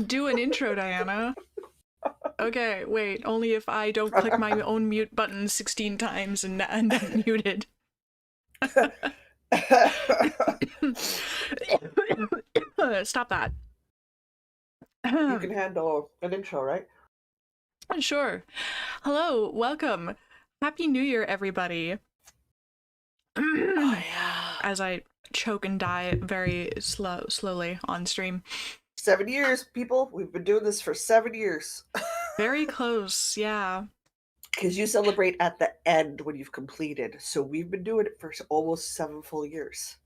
Do an intro, Diana. Okay, wait, only if I don't click my own mute button 16 times and end up muted. Stop that. You can handle an intro, right? Sure. Hello, welcome. Happy New Year, everybody. Oh, yeah. As I choke and die very slowly on stream. 7 years, people. We've been doing this for 7 years. Very close, yeah. Because you celebrate at the end when you've completed. So we've been doing it for almost 7 full years.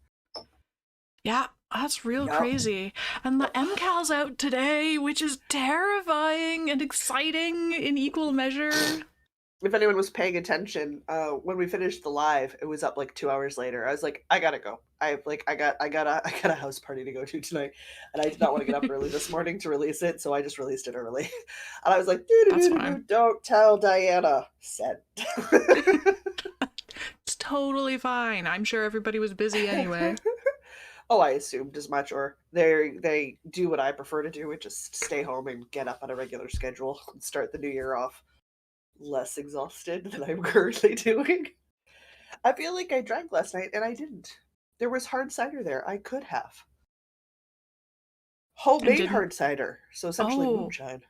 Yeah, that's real Yep. crazy. And the MCAL's out today, which is terrifying and exciting in equal measure. If anyone was paying attention, when we finished the live, it was up like 2 hours later. I was like, I gotta go. I got a house party to go to tonight, and I did not want to get up early this morning to release it, so I just released it early. And I was like, don't tell Diana. Said. It's totally fine. I'm sure everybody was busy anyway. Oh, I assumed as much, or they do what I prefer to do, which is stay home and get up on a regular schedule and start the new year off less exhausted than I'm currently doing. I feel like I drank last night and I didn't. There was hard cider there. I could have. Homemade hard cider, so essentially moonshine.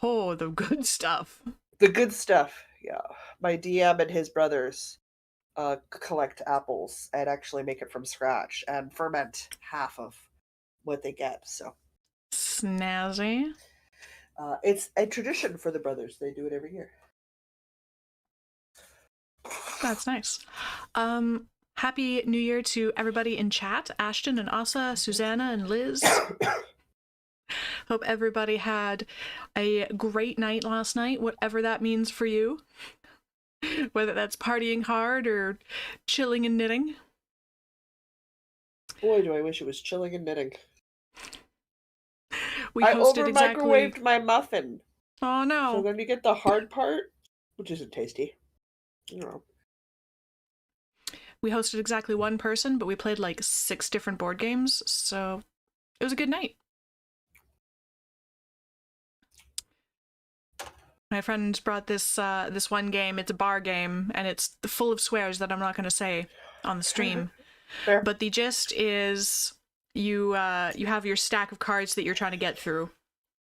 Oh, the good stuff. The good stuff, yeah. My DM and his brothers collect apples and actually make it from scratch and ferment half of what they get, so. Snazzy. It's a tradition for the brothers. They do it every year. That's nice. Happy New Year to everybody in chat. Ashton and Asa, Susanna and Liz. Hope everybody had a great night last night, whatever that means for you. Whether that's partying hard or chilling and knitting. Boy, do I wish it was chilling and knitting. I over-microwaved my muffin. Oh no. So then you get the hard part, which isn't tasty. No. We hosted exactly one person, but we played like 6 different board games, so it was a good night. My friend brought this one game. It's a bar game, and it's full of swears that I'm not going to say on the stream. Fair. But the gist is you have your stack of cards that you're trying to get through,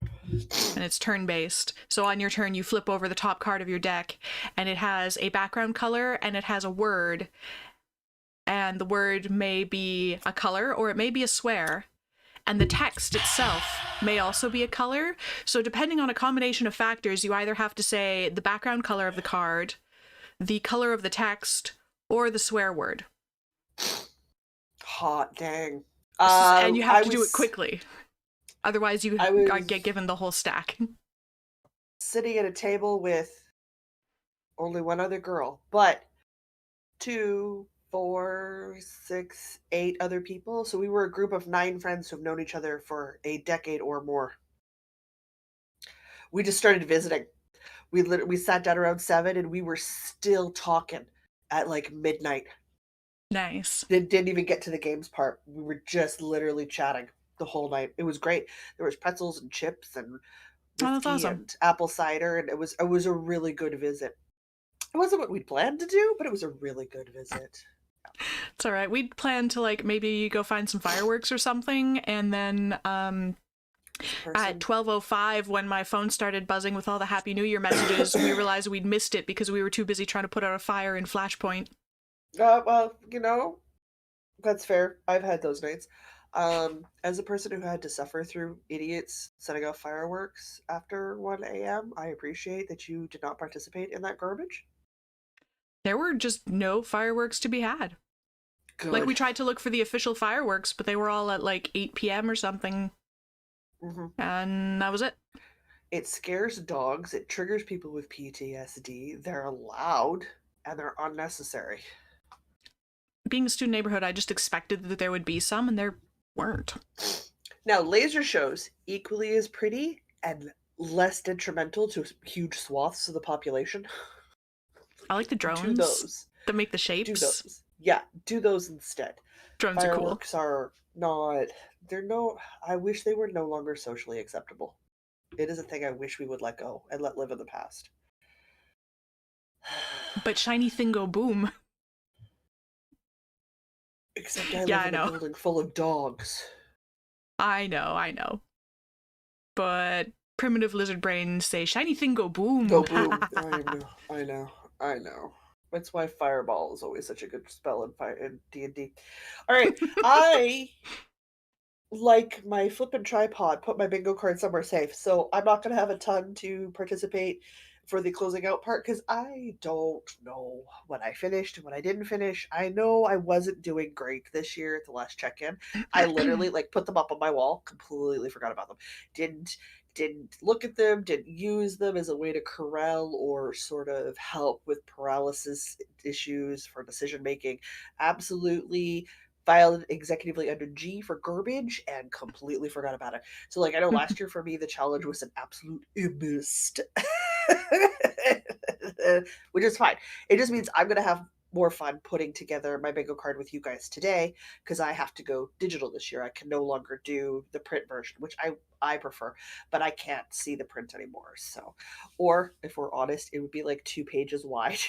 and it's turn-based. So on your turn, you flip over the top card of your deck, and it has a background color, and it has a word. And the word may be a color, or it may be a swear. And the text itself may also be a color. So depending on a combination of factors, you either have to say the background color of the card, the color of the text, or the swear word. Hot dang. And you have to do it quickly. Otherwise, you get given the whole stack. Sitting at a table with only one other girl, but 2, 4, 6, 8 other people. So we were a group of 9 friends who have known each other for a decade or more. We just started visiting. We sat down around 7 and we were still talking at like midnight. Nice. Didn't even get to the games part. We were just literally chatting the whole night. It was great. There was pretzels and chips and whiskey and apple cider, and it was a really good visit. It wasn't what we'd planned to do, but it was a really good visit. It's all right. We'd planned to like maybe go find some fireworks or something, and then at 12:05, when my phone started buzzing with all the Happy New Year messages, we realized we'd missed it because we were too busy trying to put out a fire in Flashpoint. Well, that's fair. I've had those nights. As a person who had to suffer through idiots setting off fireworks after 1 a.m., I appreciate that you did not participate in that garbage. There were just no fireworks to be had. Good. Like, we tried to look for the official fireworks, but they were all at like 8 p.m. or something. Mm-hmm. And that was it. It scares dogs. It triggers people with PTSD. They're loud, and they're unnecessary. Being a student neighborhood, I just expected that there would be some, and there weren't. Now, laser shows, equally as pretty and less detrimental to huge swaths of the population. I like the drones. Do those. That make the shapes. Do those. Yeah, do those instead. Drones are cool. Fireworks are not. They're no. I wish they were no longer socially acceptable. It is a thing I wish we would let go and let live in the past. But shiny thing go boom. Except I Yeah, live I in a know. building full of dogs. I know. But primitive lizard brains say shiny thing go boom. Go boom. I know. I know. I know. That's why fireball is always such a good spell in fire in D&D. All right, I like my flippin' tripod, put my bingo card somewhere safe. So I'm not going to have a ton to participate for the closing out part because I don't know what I finished and what I didn't finish. I know I wasn't doing great this year at the last check-in. I literally like put them up on my wall, completely forgot about them. Didn't look at them, didn't use them as a way to corral or sort of help with paralysis issues for decision making. Absolutely filed executively under G for garbage and completely forgot about it. So, like, I know last year for me, the challenge was an absolute mist, which is fine. It just means I'm going to have more fun putting together my bingo card with you guys today because I have to go digital this year. I can no longer do the print version, which I prefer, but I can't see the print anymore. So, or if we're honest, it would be like 2 pages wide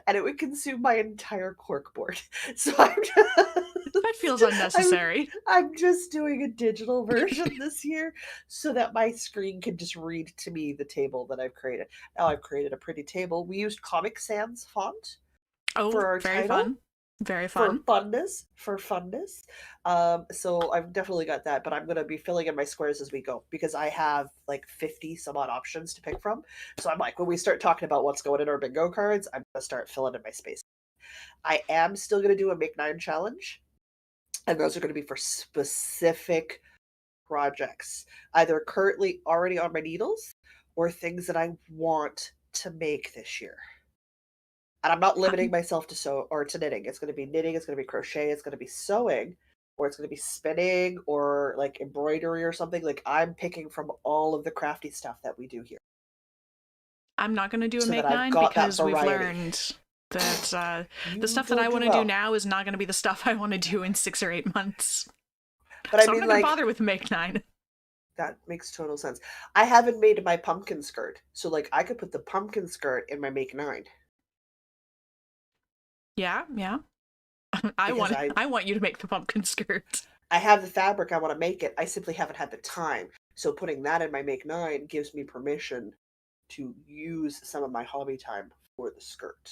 and it would consume my entire corkboard. So That feels I'm, unnecessary. I'm just doing a digital version this year so that my screen can just read to me the table that I've created. Now I've created a pretty table. We used Comic Sans font Oh, for our very title fun. Very for fun. funness so I've definitely got that, but I'm going to be filling in my squares as we go because I have like 50 some odd options to pick from. So I'm like, when we start talking about what's going in our bingo cards, I'm going to start filling in my space. I am still going to do a make 9 challenge, and those are going to be for specific projects, either currently already on my needles or things that I want to make this year. And I'm not limiting myself to sew or to knitting. It's going to be knitting, it's going to be crochet, it's going to be sewing, or it's going to be spinning or like embroidery or something. Like I'm picking from all of the crafty stuff that we do here I'm not going to do a so that make I've 9 got that because we've variety. learned that the You stuff that I don't do want to do well. now is not going to be the stuff I want to do in 6 or 8 months. But I So I'm mean, not going to like, bother with make 9. that makes total sense. I haven't made my pumpkin skirt. So, like, I could put the pumpkin skirt in my make 9 Yeah, yeah. because I want you to make the pumpkin skirt. I have the fabric, I want to make it. I simply haven't had the time. So, putting that in my make 9 gives me permission to use some of my hobby time for the skirt.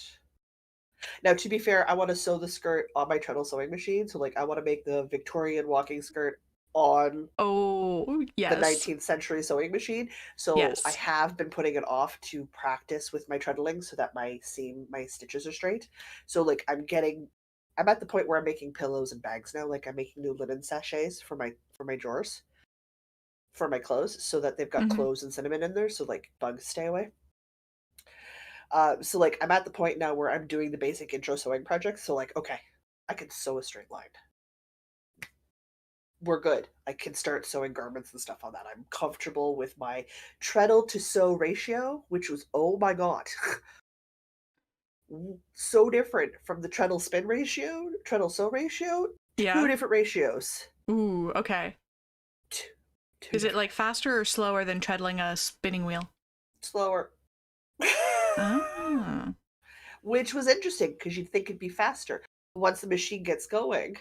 Now, to be fair, I want to sew the skirt on my treadle sewing machine. So, like, I want to make the Victorian walking skirt on Oh, the yes. 19th century sewing machine. So, I Yes. have been putting it off to practice with my treadling so that my stitches are straight. So, like, I'm at the point where I'm making pillows and bags now. Like, I'm making new linen sachets for my drawers for my clothes so that they've got Hmm. cloves and cinnamon in there so like bugs stay away. So like I'm at the point now where I'm doing the basic intro sewing projects. So like, okay, I can sew a straight line. We're good. I can start sewing garments and stuff on that. I'm comfortable with my treadle to sew ratio, which was oh my god, so different from the treadle spin ratio, treadle sew ratio. Two Yeah. different ratios. Ooh, okay. Two, two Is it different like ratios. faster or slower than treadling a spinning wheel? Slower. Ah. Which was interesting because you'd think it'd be faster. Once the machine gets going,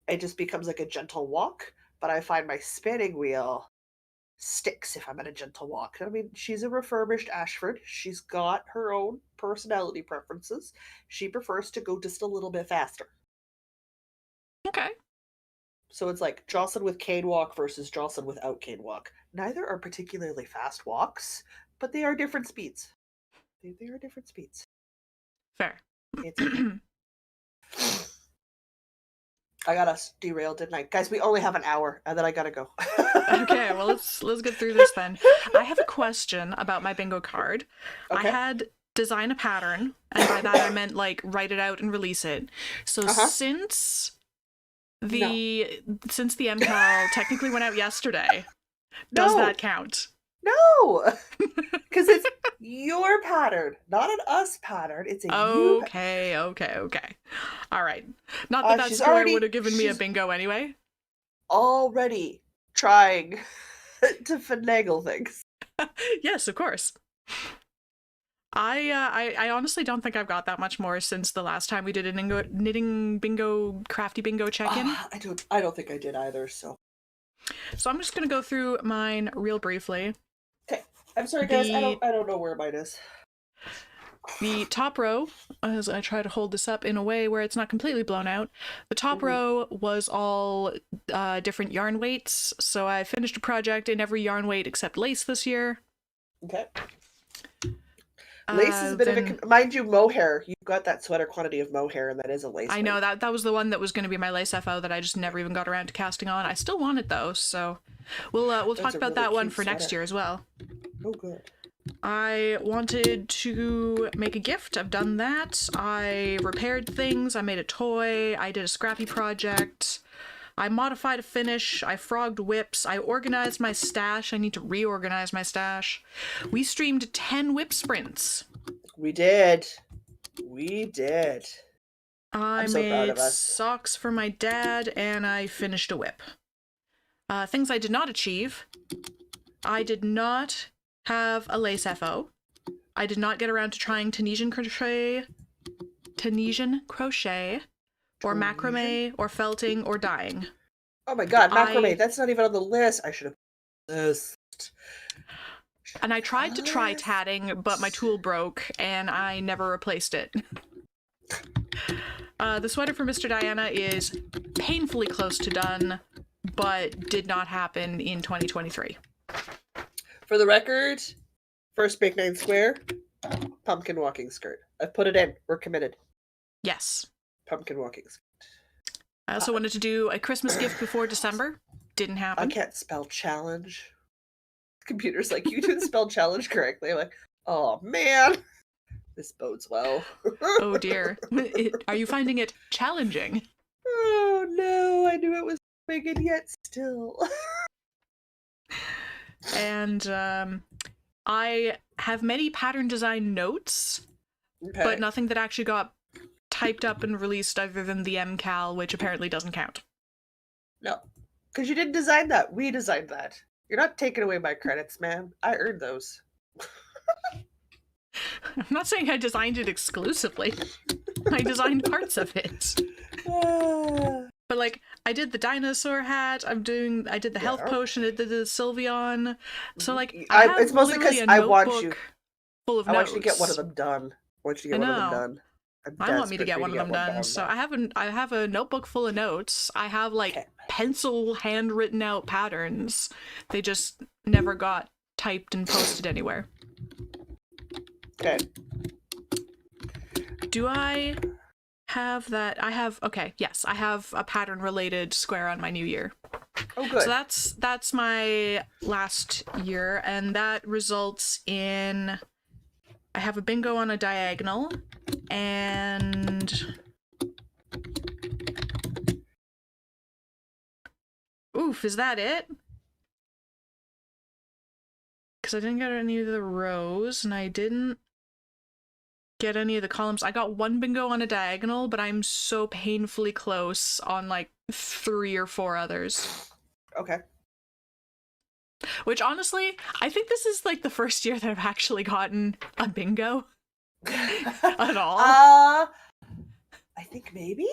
it just becomes like a gentle walk. But I find my spinning wheel sticks if I'm at a gentle walk. I mean, she's a refurbished Ashford. She's got her own personality preferences. She prefers to go just a little bit faster. Okay. So it's like Jocelyn with cane walk versus Jocelyn without cane walk. Neither are particularly fast walks, but they are different speeds. They are different speeds. Fair. It's okay. I got us derailed, didn't I? Guys, we only have an hour, and then I gotta go. Okay, well let's get through this then. I have a question about my bingo card. I Okay. had design a pattern, and by that I meant like write it out and release it. So Uh-huh. No. since the MCAL technically went out yesterday, does No. that count? No! Because it's your pattern, not an us pattern. It's a you Okay. All right. Not that that she's square would already have given me a bingo anyway. already trying to finagle things. Yes, of course. I honestly don't think I've got that much more since the last time we did a knitting bingo, crafty bingo check-in. I don't think I did either, so. So I'm just gonna go through mine real briefly. Okay. I'm sorry guys, I don't know where mine is. The top row, as I try to hold this up in a way where it's not completely blown out, the top row was all different yarn weights. So I finished a project in every yarn weight except lace this year. Okay. Lace is a bit of a... Mind you, mohair. You've got that sweater quantity of mohair, and that is a lace I know, that was the one that was going to be my lace FO that I just never even got around to casting on. I still want it, though, so we'll talk about that one for next year as well. Oh, good. I wanted to make a gift. I've done that. I repaired things. I made a toy. I did a scrappy project. I modified a finish. I frogged whips. I organized my stash. I need to reorganize my stash. We streamed 10 whip sprints. We did. We did. I I'm so proud made of us. socks for my dad, and I finished a whip. Things I did not achieve. I did not have a lace FO. I did not get around to trying Tunisian crochet, or macrame, or felting, or dyeing. Oh my god, macrame! That's not even on the list. I should have put this. And I tried to try tatting, but my tool broke, and I never replaced it. The sweater for Mr. Diana is painfully close to done, but did not happen in 2023. For the record, first Bake 9 Square, pumpkin walking skirt. I've put it in. We're committed. Yes. Pumpkin walking skirt. I also wanted to do a Christmas gift before December. Didn't happen. I can't spell challenge. The computer's like, you didn't spell challenge correctly. I'm like, oh man. This bodes well. Oh dear. Are you finding it challenging? Oh no, I knew it was big and yet still. And I have many pattern design notes, but nothing that actually got typed up and released other than the MCal, which apparently doesn't count. No, because you didn't design that. We designed that. You're not taking away my credits, man. I earned those. I'm not saying I designed it exclusively. I designed parts of it. But like, I did the dinosaur hat. I did the health potion. I did the Sylveon. So like, it's mostly because I want you full of I notes. want you to get one of them done. I want you to get one of them done. I want me to get one of them done. So I have a notebook full of notes. I have like pencil handwritten out patterns. They just never got typed and posted anywhere. Okay. Do I have that? Yes, I have a pattern related square on my new year. Oh, good. So that's my last year, and that results in I have a bingo on a diagonal, and oof, is that it? Because I didn't get any of the rows, and I didn't get any of the columns. I got one bingo on a diagonal, but I'm so painfully close on like 3 or 4 others. Okay. Which honestly, I think this is like the first year that I've actually gotten a bingo at all. I think maybe.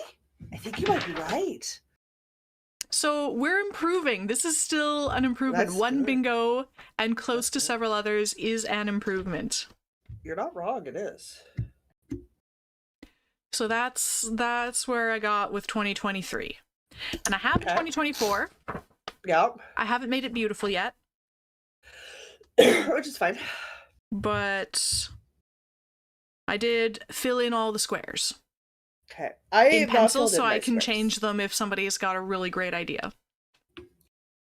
I think you might be right. So we're improving. This is still an improvement. That's one good. Bingo and close to several others is an improvement. You're not wrong, it is. So that's where I got with 2023. And I have 2024. Yeah. I haven't made it beautiful yet. Which is fine. But I did fill in all the squares. Okay. In pencil, so I can change them if somebody's got a really great idea.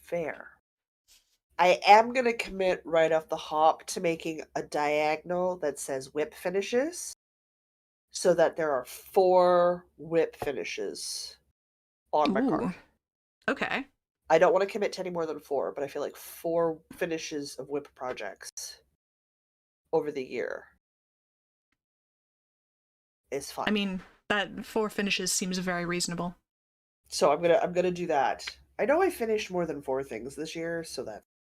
Fair. I am going to commit right off the hop to making a diagonal that says whip finishes, so that there are 4 whip finishes on my card. Okay. I don't want to commit to any more than 4, but I feel like 4 finishes of whip projects over the year is I fine. mean, that 4 finishes seems very reasonable. So I'm gonna do that. I know I finished more than 4 things this year, so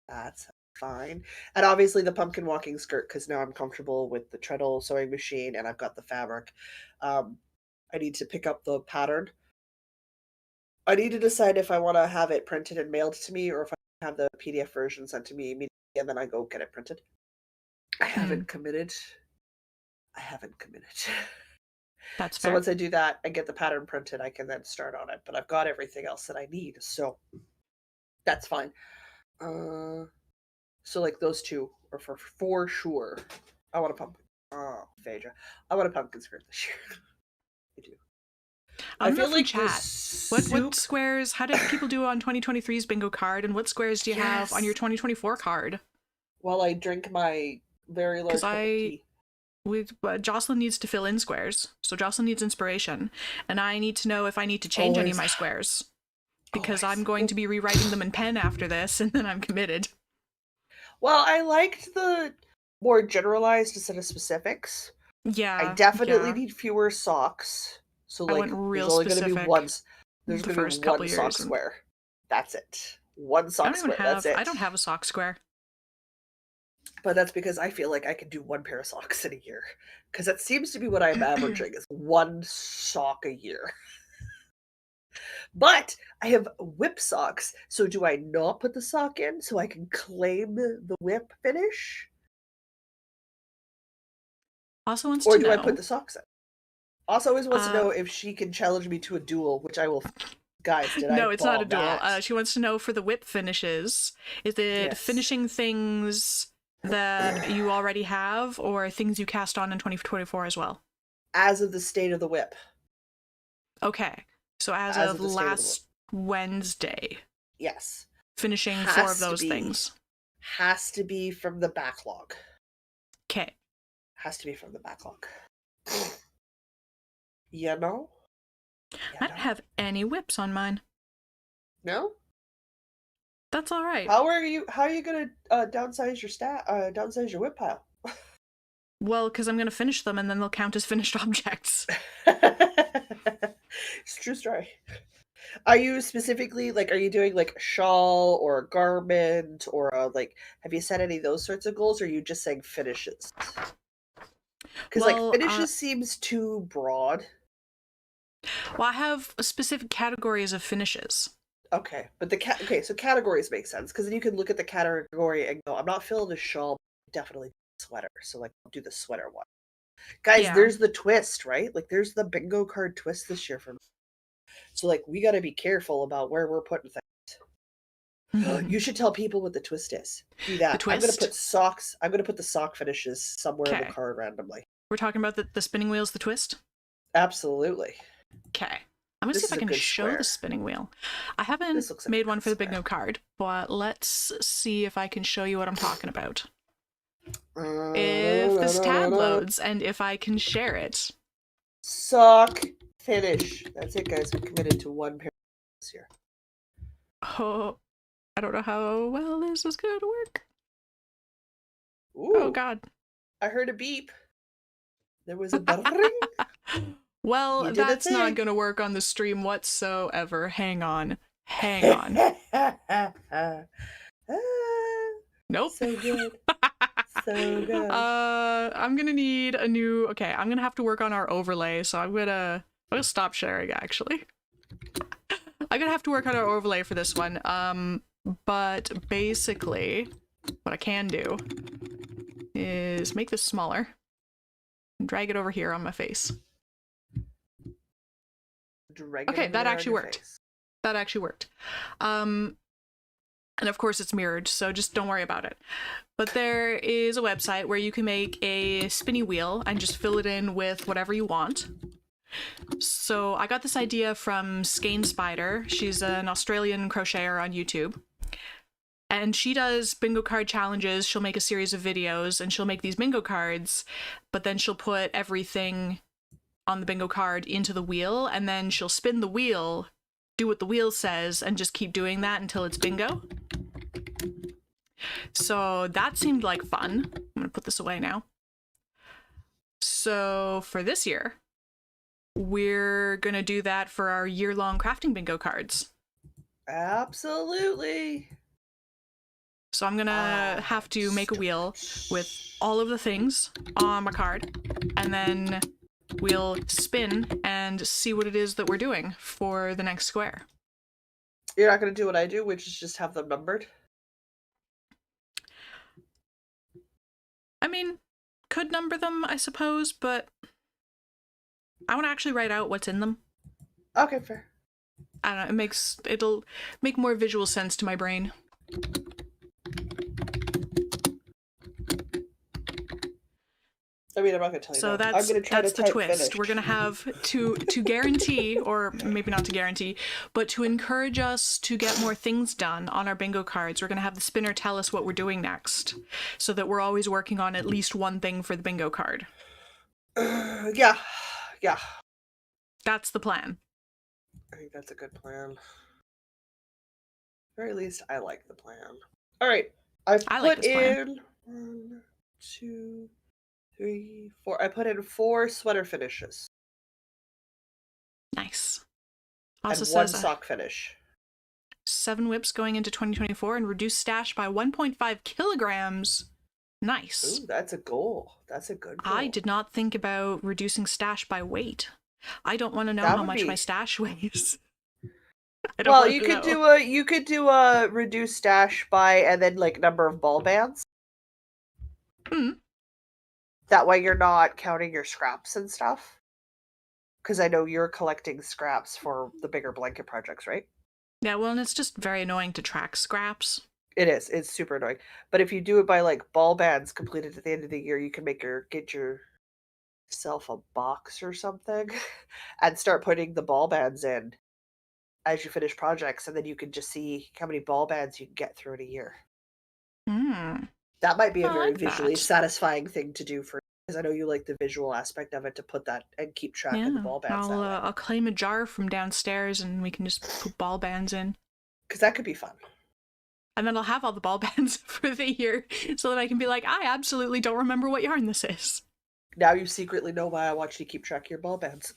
that's fine. And obviously the pumpkin walking skirt, because now I'm comfortable with the treadle sewing machine and I've got the fabric. I need to pick up the pattern. I need to decide if I want to have it printed and mailed to me or if I have the PDF version sent to me immediately and then I go get it printed. I Hmm, haven't committed. I haven't committed. that's So fair. once I do that and get the pattern printed, I can then start on it. But I've got everything else that I need, so that's fine. Uh, so like those 2 are for sure. I want a pumpkin. Oh, Phaedra. I want a pumpkin skirt this year. I do. I I want to know feel from like the chat. What soup. squares? How did people do on 2023's bingo card, and what squares do you have on your Yes. 2024 card? While I drink my very Because large cup of tea. Jocelyn needs to fill in squares, so Jocelyn needs inspiration, and I need to know if I need to change any of Always. my squares because I'm Always. going to be rewriting them in pen after this, and then I'm committed. Well, I liked the more generalized instead of specifics. I Yeah, definitely yeah. need fewer socks. So I went like real there's only going to be one specific there's the going to be first couple one sock years, and square. That's it. One sock square. That's I it. don't have a sock square. But that's because I feel like I can do one pair of socks in a year. Because that seems to be what I'm averaging is one sock a year. But I have whip socks. So do I not put the sock in so I can claim the whip finish? Also wants Or to do I put know. the socks in? Also always wants to Uh, know if she can challenge me to a duel, which I will. Guys, did I no, it's not a bomb duel. that? She wants to know for the whip finishes, is it Yes. finishing things that you already have or things you cast on in 2024 as well? As of the state of the whip. Okay. So as As of of the state of the whip. last Wednesday, Yes. finishing 4 of Has to those be. things. Has to be from the backlog. Okay. Has to be from the backlog. You know? You I don't know? have any whips on mine. No? That's all right. How are you gonna downsize your downsize your whip pile? Well, because I'm going to finish them and then they'll count as finished objects. It's a true story. Are you specifically like are you doing like a shawl or a garment or a like have you set any of those sorts of goals or are you just saying finishes? Because like Well, finishes seems too broad. I have specific categories of finishes. Okay, but okay, so categories make sense because then you can look at the category and go, I'm not filling a shawl, definitely sweater. So like I'll do the sweater one. Guys, Yeah. there's the twist, right? Like there's the bingo card twist this year for me. So like we got to be careful about where we're putting things. The You should tell people what the twist is. Do that. I'm gonna twist. put socks. I'm gonna put the sock finishes somewhere in the Okay. card randomly. We're talking about the spinning wheel's the twist? Absolutely. Okay. I'm going to see This if I is a can good show the square. spinning wheel. I This haven't looks like a made one good for the square. bingo card, but let's see if I can show you what I'm talking about. If this tab loads and if I can share it. Sock finish. That's it, guys. We committed to one pair this year. Oh, I don't know how well this is going to work. Ooh, Oh, God. I heard a beep. There was a bring. Well, You did a that's not thing. going to work on the stream whatsoever. Hang on. Hang on. Nope. So good. So good. I'm gonna need a new. Okay, I'm gonna have to work on our overlay, so I'm gonna stop sharing. Actually, I'm gonna have to work on our overlay for this one. But basically, what I can do is make this smaller and drag it over here on my face. Okay, that actually worked. That actually worked. And of course it's mirrored, so just don't worry about it. But there is a website where you can make a spinny wheel and just fill it in with whatever you want. So I got this idea from Skane Spider. She's an Australian crocheter on YouTube. And she does bingo card challenges. She'll make a series of videos and she'll make these bingo cards, but then she'll put everything on the bingo card into the wheel and then she'll spin the wheel do what the wheel says and just keep doing that until it's bingo. So that seemed like fun. I'm going to put this away now. So for this year, we're going to do that for our year-long crafting bingo cards. Absolutely. So I'm going to have to make a wheel with all of the things on my card, and then we'll spin and see what it is that we're doing for the next square. You're not going to do what I do, which is just have them numbered? I mean, could number them, I suppose, but I want to actually write out what's in them. Okay, fair. I don't know, it'll make more visual sense to my brain. I mean, I'm not going to tell you So that. I'm going to try that's to the type twist. finished. We're going to have to guarantee, or maybe not to guarantee, but to encourage us to get more things done on our bingo cards, we're going to have the spinner tell us what we're doing next, so that we're always working on at least one thing for the bingo card. Yeah. That's the plan. I think that's a good plan. At the very least, I like the plan. All right. I like put this plan. in 1, 2, 3, 4. I put in 4 sweater finishes. Nice. And Also 1 says sock finish. 7 whips going into 2024 and reduce stash by 1.5 kilograms. Nice. Ooh, that's a goal. That's a good goal. I did not think about reducing stash by weight. I don't want to know That how would much be- my stash weighs. I don't Well, wanna you could know. do a reduce stash by and then like number of ball bands. That way you're not counting your scraps and stuff. Because I know you're collecting scraps for the bigger blanket projects, right? Yeah, well, and it's just very annoying to track scraps. It is. It's super annoying. But if you do it by like ball bands completed at the end of the year, you can get yourself a box or something and start putting the ball bands in as you finish projects, and then you can just see how many ball bands you can get through in a year. That might be a I very like visually that. satisfying thing to do for, because I know you like the visual aspect of it, to put that and keep track of the ball bands that way. I'll claim a jar from downstairs and we can just put ball bands in. Because that could be fun. And then I'll have all the ball bands for the year so that I can be like, I absolutely don't remember what yarn this is. Now you secretly know why I want you to keep track of your ball bands.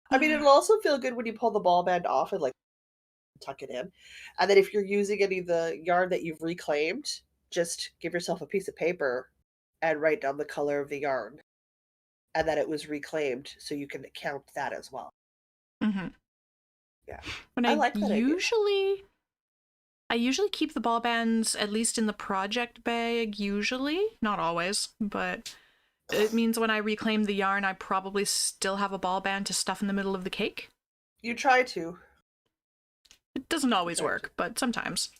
I mean, it'll also feel good when you pull the ball band off and like tuck it in. And then if you're using any of the yarn that you've reclaimed, just give yourself a piece of paper and write down the color of the yarn and that it was reclaimed, so you can count that as well. Mm-hmm. Yeah. When I like that idea. I usually keep the ball bands at least in the project bag, usually. Not always, but it means when I reclaim the yarn, I probably still have a ball band to stuff in the middle of the cake. You try to. It doesn't always work, but sometimes.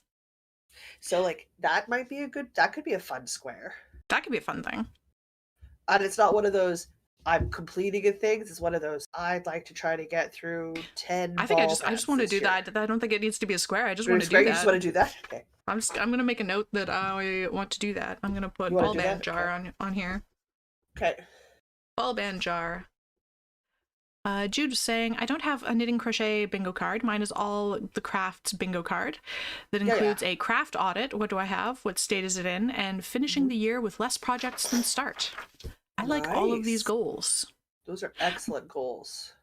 So like that could be a fun square. That could be a fun thing. And it's not one of those I'm completing a things. It's one of those I'd like to try to get through 10 I think I just want to do year. that. I don't think it needs to be a square. I just want to do You that. just want to do that? Okay. I'm gonna make a note that I want to do that. I'm gonna put ball band jar on here. Okay. Ball band jar. Jude was saying, I don't have a knitting crochet bingo card. Mine is all the crafts bingo card. That includes a craft audit. What do I have? What state is it in? And finishing the year with less projects than start. I like all of these goals. Those are excellent goals.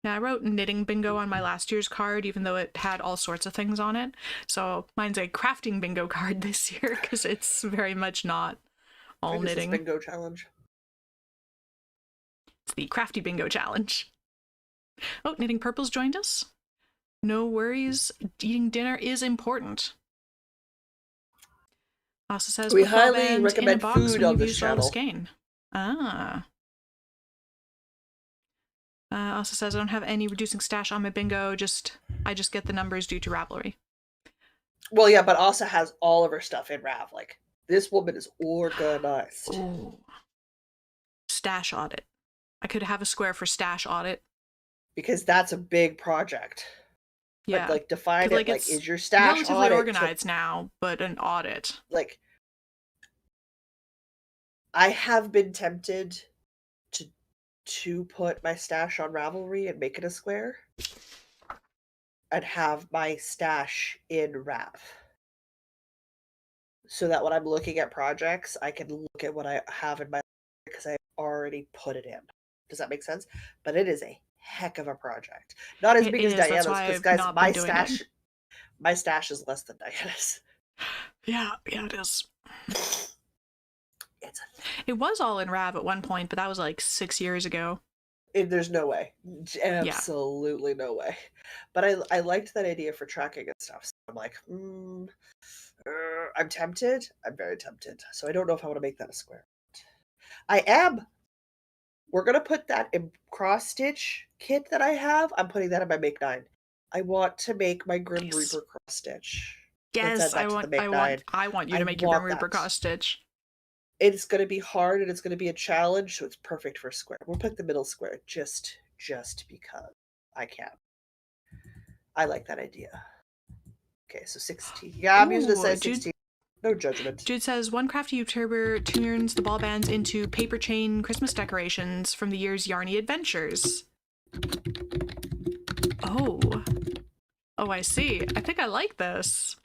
Now, I wrote knitting bingo on my last year's card, even though it had all sorts of things on it. So mine's a crafting bingo card this year, because it's very much not all knitting. Bingo challenge. It's the Crafty Bingo Challenge. Oh, Knitting Purple's joined us. No worries, eating dinner is important. Also says, we highly recommend food on this channel. Skein. Also says, I don't have any reducing stash on my bingo, I just get the numbers due to Ravelry. Well, yeah, but also has all of her stuff in Rav. Like, this woman is organized. Ooh. Stash audit. I could have a square for stash audit. Because that's a big project. Yeah. Like define it, like is your stash relatively organized now, but an audit. Like, I have been tempted to to put my stash on Ravelry and make it a square and have my stash in Rav. So that when I'm looking at projects, I can look at what I have in my because I already put it in. Does that make sense? But it is a heck of a project. Not as It big as is. That's Diana's, why because I've guys, not been doing it. my stash is less than Diana's. Yeah, it is. It's a It was all in Rav at one point, but that was like 6 years ago. there's no way. Absolutely no way. But I liked that idea for tracking and stuff. So I'm like, I'm tempted. I'm very tempted. So I don't know if I want to make that a square. I am. We're gonna put that in cross stitch kit that I have. I'm putting that in my Make 9. I want to make my Grim Nice. Reaper cross stitch. Let's Yes, add that to the Make 9. I want you to I make your Grim want Reaper that. cross stitch. It's gonna be hard and it's gonna be a challenge, so it's perfect for a square. We'll pick the middle square just because I can. I like that idea. Okay, so 16. Yeah, I'm using a size 16. No judgment. Jude says, one crafty YouTuber turns the ball bands into paper chain Christmas decorations from the year's Yarny Adventures. Oh. Oh, I see. I think I like this.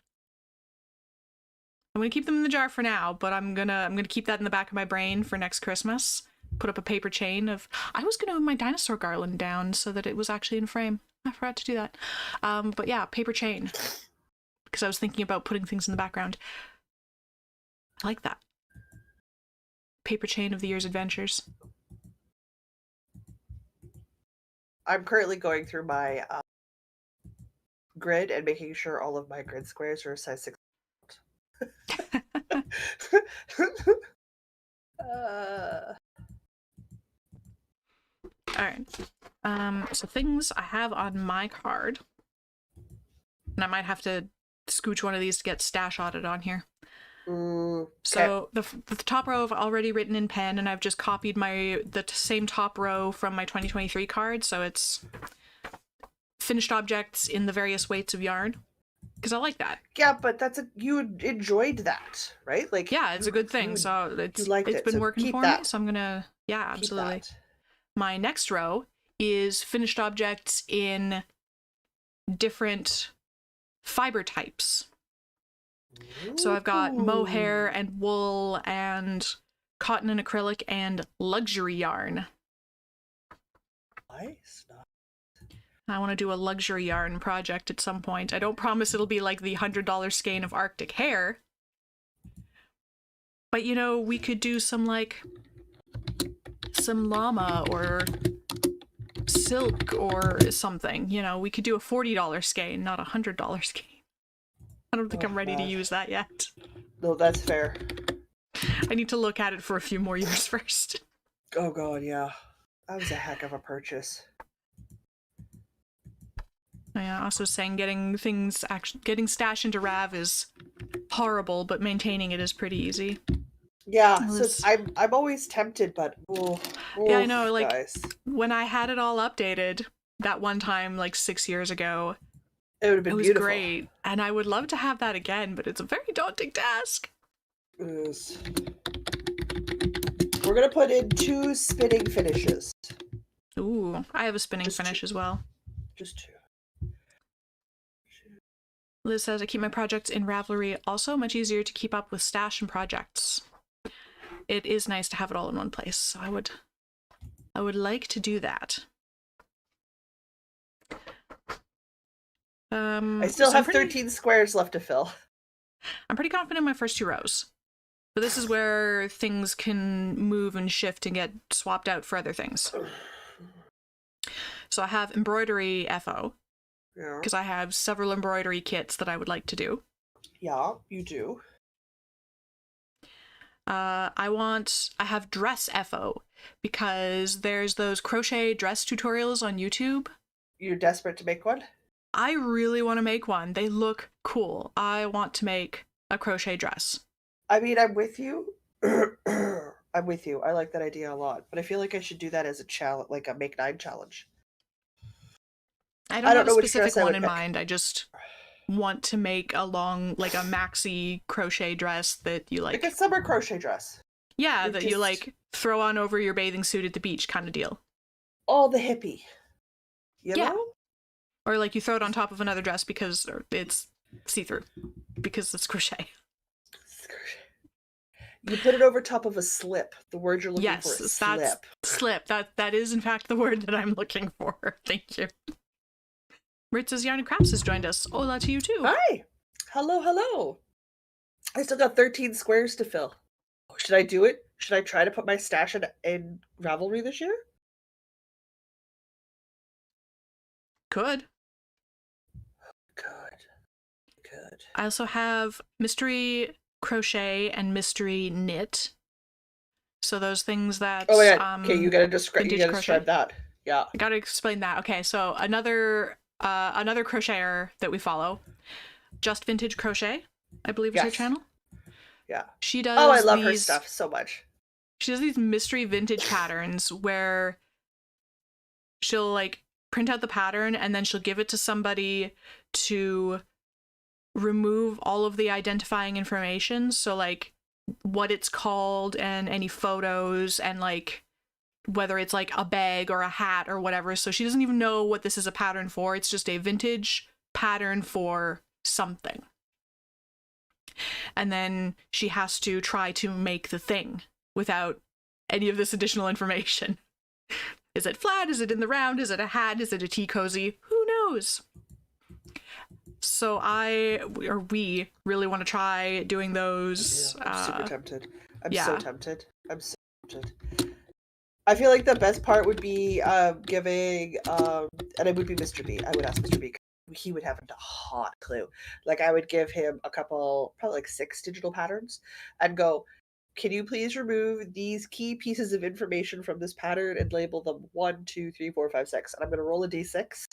I'm gonna keep them in the jar for now, but I'm gonna keep that in the back of my brain for next Christmas. Put up a paper chain of. I was gonna move my dinosaur garland down so that it was actually in frame. I forgot to do that. But yeah, paper chain. Because I was thinking about putting things in the background. I like that. Paper chain of the year's adventures. I'm currently going through my grid and making sure all of my grid squares are a size 6. Alright. So things I have on my card. And I might have to scooch one of these to get stash audit on here. Okay. So the top row I've already written in pen, and I've just copied the same top row from my 2023 card, so it's finished objects in the various weights of yarn. Because I like that. Yeah, but you enjoyed that, right? Like, yeah, it's a good thing. So it's been working for me. So I'm gonna absolutely. My next row is finished objects in different fiber types. So I've got mohair and wool and cotton and acrylic and luxury yarn. Nice. I want to do a luxury yarn project at some point. I don't promise it'll be like the $100 skein of Arctic hare. But, we could do some llama or silk or something. We could do a $40 skein, not a $100 skein. I don't think I'm ready to use that yet. No, that's fair. I need to look at it for a few more years first. Oh god, yeah. That was a heck of a purchase. Yeah, also saying getting stash into Rav is horrible, but maintaining it is pretty easy. Yeah, so I'm always tempted, but yeah, I know. Guys. When I had it all updated that one time, 6 years ago, it would have been beautiful. Great, and I would love to have that again, but it's a very daunting task. It is. We're gonna put in 2 spinning finishes. Ooh, I have a spinning finish as well. Just 2. Liz says, I keep my projects in Ravelry, also much easier to keep up with stash and projects. It is nice to have it all in one place, so I would like to do that. I still have 13 squares left to fill. I'm pretty confident in my first 2 rows. But this is where things can move and shift and get swapped out for other things. So I have embroidery FO. Yeah. Because I have several embroidery kits that I would like to do. Yeah, you do. I have dress FO because there's those crochet dress tutorials on YouTube. You're desperate to make one? I really want to make one. They look cool. I want to make a crochet dress. I mean, I'm with you. I'm with you. I like that idea a lot, but I feel like I should do that as a challenge, like a Make 9 challenge. I don't have a specific one in mind. I just want to make a long, a maxi crochet dress that you like. Like a summer crochet dress. Yeah, that you throw on over your bathing suit at the beach kind of deal. all the hippie. You Yeah. know? Or like you throw it on top of another dress because it's see-through because it's crochet. You put it over top of a slip. The word you're looking for Yes, is that's slip. slip. That is in fact the word that I'm looking for. Thank you. Ritz's Yarn and Crafts has joined us. Hola to you too. Hi. Hello, hello. I still got 13 squares to fill. Should I do it? Should I try to put my stash in Ravelry this year? Good. Good. I also have Mystery Crochet and Mystery Knit. So those things that Oh my god. Okay, you gotta describe crochet. that. Yeah. I gotta explain that. Okay, so another crocheter that we follow, Just Vintage Crochet, I believe is her channel. Yeah. She does Oh, I love her stuff so much. She does these mystery vintage patterns where she'll like print out the pattern and then she'll give it to somebody to remove all of the identifying information. So like what it's called and any photos and like whether it's like a bag or a hat or whatever. So she doesn't even know what this is a pattern for. It's just a vintage pattern for something. And then she has to try to make the thing without any of this additional information. Is it flat? Is it in the round? Is it a hat? Is it a tea cozy? Who knows? So we really want to try doing those. I'm super tempted. I'm yeah. so tempted. I'm so tempted. I feel like the best part would be giving, and it would be Mr. B. I would ask Mr. B. He would have a hot clue. Like I would give him a couple, probably like 6 digital patterns, and go, "Can you please remove these key pieces of information from this pattern and label them 1, 2, 3, 4, 5, 6?" And I'm going to roll a d6.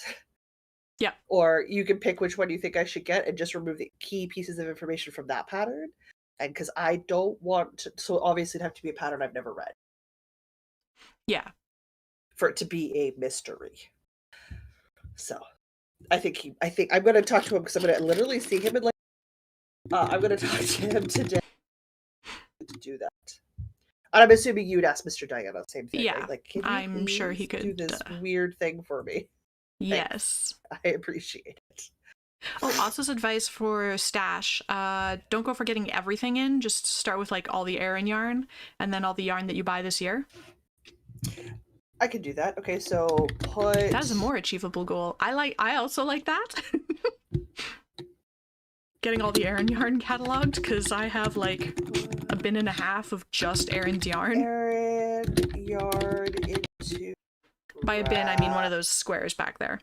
Yeah. Or you can pick which one you think I should get and just remove the key pieces of information from that pattern. And because I don't want to, so obviously it'd have to be a pattern I've never read. Yeah. For it to be a mystery. So I think I'm going to talk to him because I'm going to literally see him in like, I'm going to talk to him today to do that. And I'm assuming you'd ask Mr. Diana, same thing. Yeah. Right? Like, can you I'm sure he could do this weird thing for me? Yes. I appreciate it. Oh, Asa's advice for stash, don't go for getting everything in. Just start with like all the Aran yarn and then all the yarn that you buy this year. I can do that. Okay, so put... That is a more achievable goal. I also like that. Getting all the Aran yarn cataloged, because I have like a bin and a half of just Aran's yarn. Aran yarn into... By a bin, I mean one of those squares back there.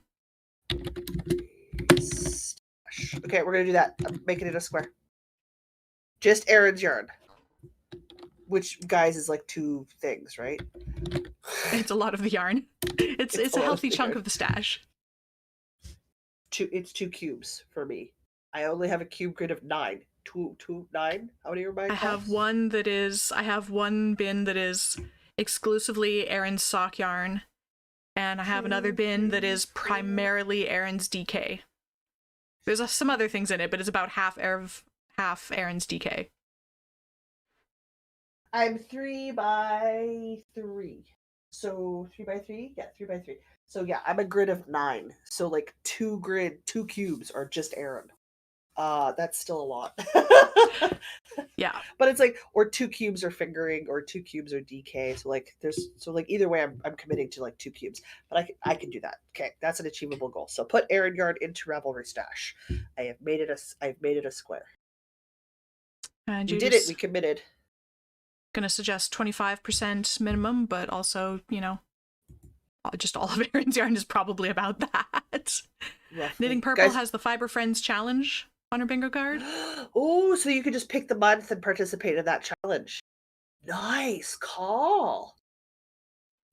Okay, we're gonna do that. I'm making it a square. Just Aran's yarn. Which, guys, is like 2 things, right? It's a lot of the yarn. It's a healthy chunk of the stash. It's 2 cubes for me. I only have a cube grid of 9. 9? How many are mine? I have one bin that is exclusively Aran's sock yarn. And I have another bin that is primarily Aran's DK. There's some other things in it, but it's about half Aran's DK. I'm 3 by 3. So 3 by 3? Yeah, 3 by 3. So yeah, I'm a grid of 9. So like 2 cubes are just Aran. That's still a lot. Yeah. But it's like, or 2 cubes are fingering, or 2 cubes are DK. So like either way, I'm committing to like 2 cubes. But I can do that. Okay, that's an achievable goal. So put Aran yarn into Ravelry stash. I've made it a square. And we did it. We committed. Gonna suggest 25% minimum, but also, just all of Aran's yarn is probably about that. Roughly. Knitting Purple has the Fiber Friends challenge on her bingo card. Oh, so you could just pick the month and participate in that challenge. Nice call.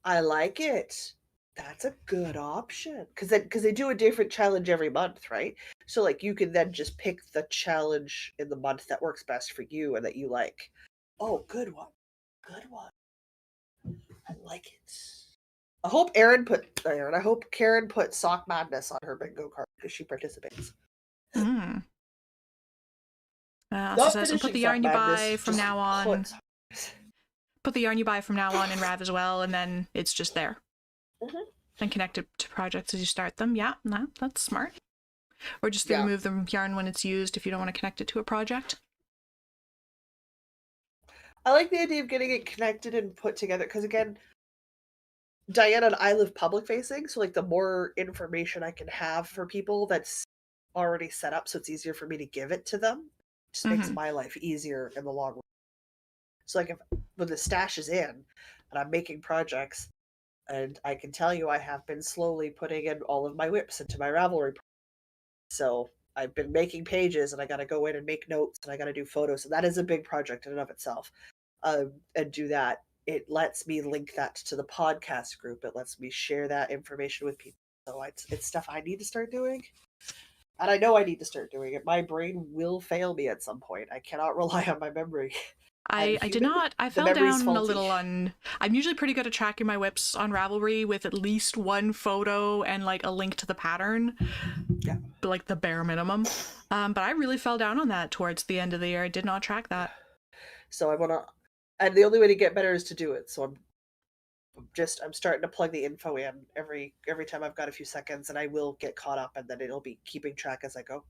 I like it. That's a good option. Because they do a different challenge every month, right? So like you can then just pick the challenge in the month that works best for you and that you like. Oh, good one. Good one. I like it. I hope Karen put Sock Madness on her bingo card because she participates. Says, and put the yarn you buy from now on. Put the yarn you buy from now on in Rav as well, and then it's just there. Mm-hmm. And connect it to projects as you start them. Yeah, that's smart. Or just Yeah. remove the yarn when it's used if you don't want to connect it to a project. I like the idea of getting it connected and put together because, again, Diana and I live public facing, so like the more information I can have for people that's already set up, so it's easier for me to give it to them, just makes my life easier in the long run. So like if when the stash is in and I'm making projects, and I can tell you I have been slowly putting in all of my whips into my Ravelry. So I've been making pages and I got to go in and make notes and I got to do photos. And that is a big project in and of itself. And do that. It lets me link that to the podcast group. It lets me share that information with people. So it's stuff I need to start doing. And I know I need to start doing it. My brain will fail me at some point. I cannot rely on my memory. I did not. I fell memory's down a faulty. little on. I'm usually pretty good at tracking my whips on Ravelry with at least one photo and like a link to the pattern. Yeah. Like the bare minimum. But I really fell down on that towards the end of the year. I did not track that. So I want to, and the only way to get better is to do it. So I'm starting to plug the info in every time I've got a few seconds, and I will get caught up, and then it'll be keeping track as I go.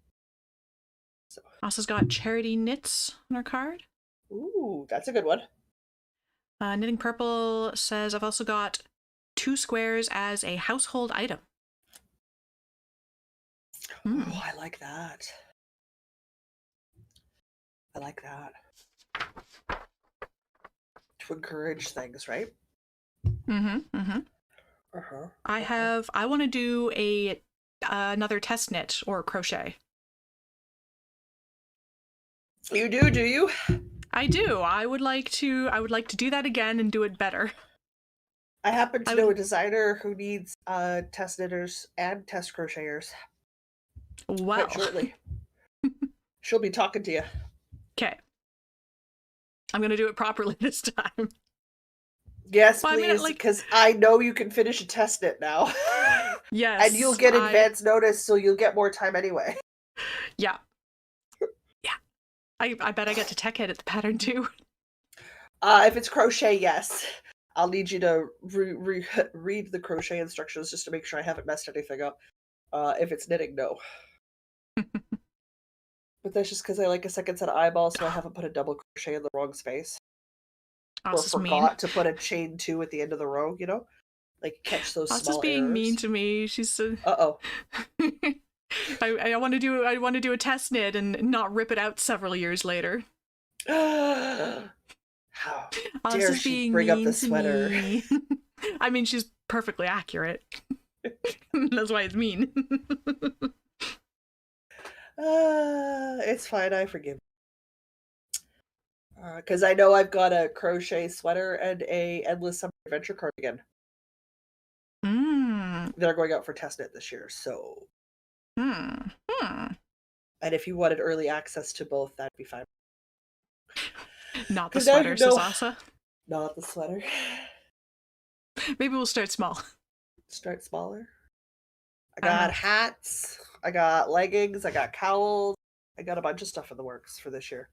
So Asa's got Charity Knits on her card. Ooh, that's a good one. Knitting Purple says, I've also got 2 squares as a household item. Oh, I like that. I like that. To encourage things, right? I want to do another test knit or crochet. You do you? I do. I would like to do that again and do it better. I happen to know a designer who needs test knitters and test crocheters. Well, quite shortly. She'll be talking to you. Okay. I'm gonna do it properly this time. Yes, well, please, because I know you can finish a test knit now. Yes. And you'll get advance notice, so you'll get more time anyway. Yeah. I bet I get to tech edit the pattern too. If it's crochet, yes. I'll need you to read the crochet instructions just to make sure I haven't messed anything up. If it's knitting, no. But that's just because I like a second set of eyeballs, so I haven't put a double crochet in the wrong space. Or forgot to put a chain 2 at the end of the row, you know? Like, catch those small errors. being mean to me. She's Uh-oh. I want to do a test knit and not rip it out several years later. How dare she bring up the sweater? I mean, she's perfectly accurate. That's why it's mean. It's fine. I forgive. Because I know I've got a crochet sweater and a Endless Summer Adventure cardigan. They're going out for test knit this year, so. And if you wanted early access to both, that'd be fine. Not the sweater, says Asa. Not the sweater. Maybe we'll start small. Start smaller. I got hats. I got leggings. I got cowls. I got a bunch of stuff in the works for this year.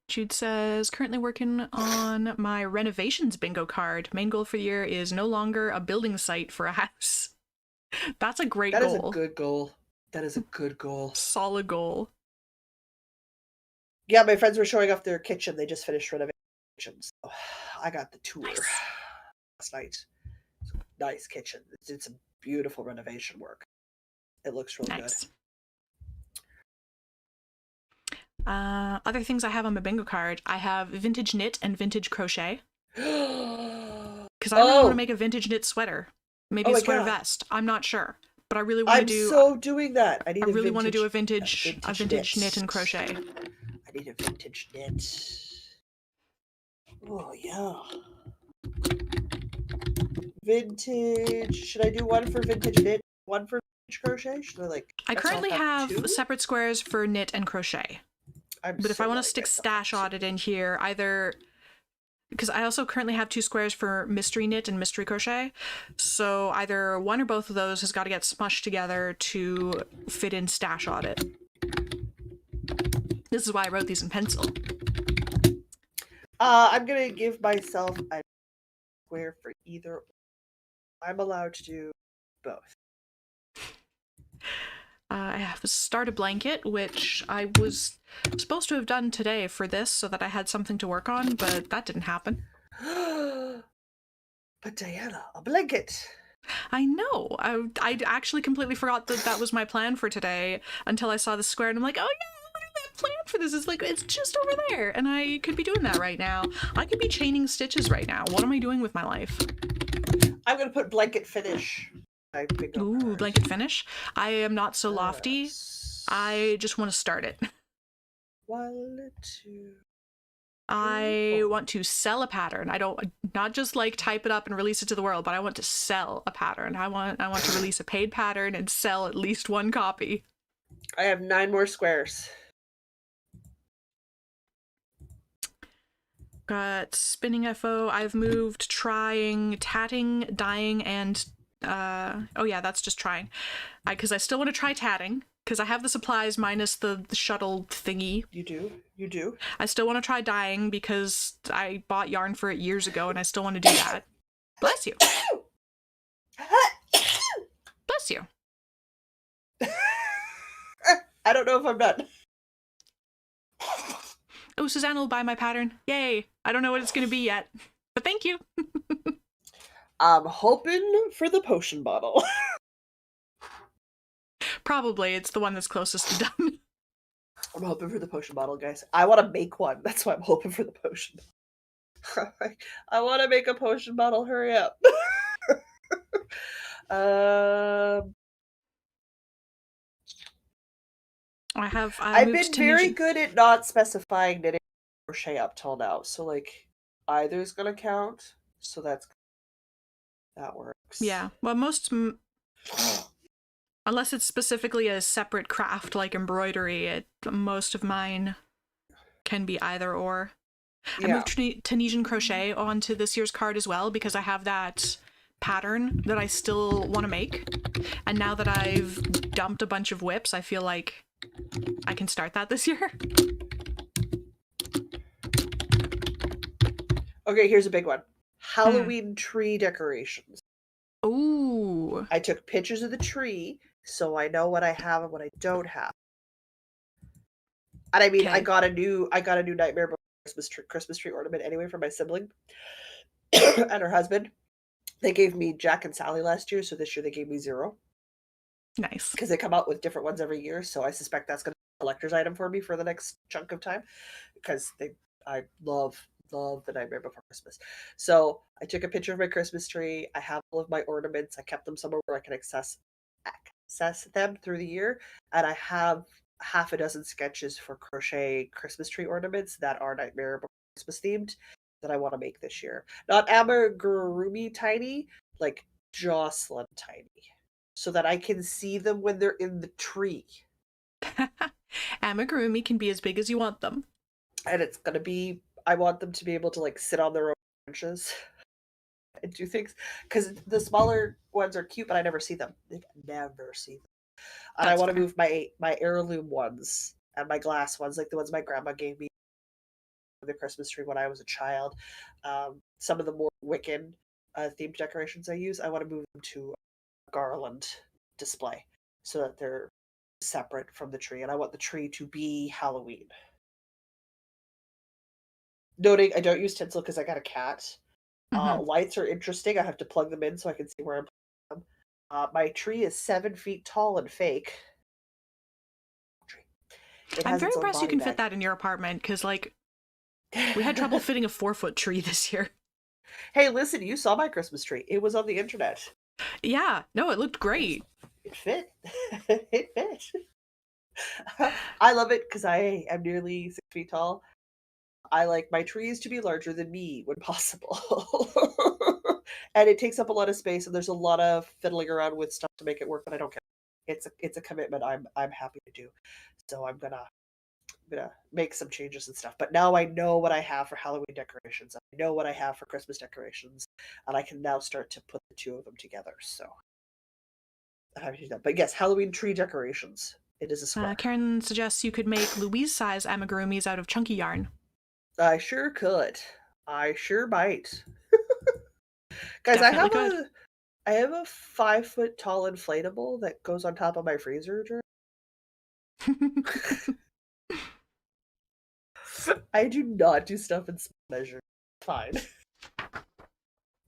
Jude says, currently working on my renovations bingo card. Main goal for the year is no longer a building site for a house. That's a great goal. That is a good goal. That is a good goal. Solid goal. Yeah, my friends were showing off their kitchen. They just finished renovating. So I got the tour last night. Nice kitchen. It did some beautiful renovation work. It looks really good. Other things I have on my bingo card, I have vintage knit and vintage crochet. Because I really want to make a vintage knit sweater. Maybe a sweater vest. I'm not sure. But I really want to do... I'm so doing that. I really want to do a vintage knit and crochet. I need a vintage knit. Oh, yeah. Vintage. Should I do one for vintage knit, one for vintage crochet? Should I I currently have separate squares for knit and crochet. But if I want to stick Stash Audit in here, either... Because I also currently have 2 squares for mystery knit and mystery crochet. So either one or both of those has got to get smushed together to fit in Stash Audit. This is why I wrote these in pencil. I'm going to give myself a square for either. I'm allowed to do both. I have to start a blanket, which I was supposed to have done today for this so that I had something to work on, but that didn't happen. But Diana, a blanket. I know. I actually completely forgot that that was my plan for today until I saw the square, and I'm like, oh yeah, what did I plan for this? It's like, it's just over there, and I could be doing that right now. I could be chaining stitches right now. What am I doing with my life? I'm gonna put blanket finish. Ooh, blanket finish. I am not so lofty. Yes. I just want to start it. 1, 2. I want to sell a pattern. I don't not just like type it up and release it to the world, but I want to sell a pattern. I want to release a paid pattern and sell at least one copy. I have 9 more squares. Got spinning FO. I've moved trying, tatting, dyeing, and oh yeah, that's just trying. Because I still want to try tatting. Because I have the supplies minus the shuttle thingy. You do. I still want to try dyeing because I bought yarn for it years ago and I still want to do that. Bless you. Bless you. I don't know if I'm done. Oh, Suzanne will buy my pattern. Yay. I don't know what it's going to be yet, but thank you. I'm hoping for the potion bottle. Probably. It's the one that's closest to done. I'm hoping for the potion bottle, guys. I want to make one. That's why I'm hoping for the potion. I want to make a potion bottle. Hurry up. I've been very good at not specifying knitting crochet up till now. So like either is gonna count. So that works. Yeah. Well, unless it's specifically a separate craft like embroidery, most of mine can be either or. Yeah. I moved Tunisian crochet onto this year's card as well because I have that pattern that I still want to make. And now that I've dumped a bunch of whips, I feel like I can start that this year. Okay, here's a big one. Halloween tree decorations. Ooh. I took pictures of the tree so I know what I have and what I don't have. And I mean, I got a new Nightmare Before Christmas tree ornament anyway from my sibling and her husband. They gave me Jack and Sally last year, so this year they gave me 0. Nice. Because they come out with different ones every year, so I suspect that's going to be a collector's item for me for the next chunk of time. Because I love the Nightmare Before Christmas. So I took a picture of my Christmas tree. I have all of my ornaments. I kept them somewhere where I can access them through the year. And I have half a dozen sketches for crochet Christmas tree ornaments that are Nightmare Before Christmas themed that I want to make this year. Not amigurumi tiny, like Jocelyn tiny. So that I can see them when they're in the tree. Amigurumi can be as big as you want them. And it's going to be, I want them to be able to like sit on their own branches and do things. Because the smaller ones are cute, but I never see them. I never see them. And I want to move my heirloom ones and my glass ones, like the ones my grandma gave me for the Christmas tree when I was a child. Some of the more Wiccan themed decorations I use, I want to move them to a garland display so that they're separate from the tree. And I want the tree to be Halloween. Noting, I don't use tinsel because I got a cat. Lights are interesting. I have to plug them in so I can see where I'm putting them. My tree is 7 feet tall and fake. I'm very impressed you can fit that in your apartment because, like, we had trouble fitting a 4-foot tree this year. Hey, listen, you saw my Christmas tree. It was on the internet. Yeah, no, it looked great. It fit. It fit. I love it because I am nearly 6 feet tall. I like my trees to be larger than me when possible. And it takes up a lot of space and there's a lot of fiddling around with stuff to make it work, but I don't care. It's a commitment I'm happy to do. So I'm gonna make some changes and stuff. But now I know what I have for Halloween decorations. I know what I have for Christmas decorations, and I can now start to put the two of them together. So I'm happy to do that. But yes, Halloween tree decorations. It is a square. Karen suggests you could make Louise-size amigurumis out of chunky yarn. I sure could. I sure might. Guys, I have I have a 5-foot tall inflatable that goes on top of my freezer drawer. I do not do stuff in small measure. Fine.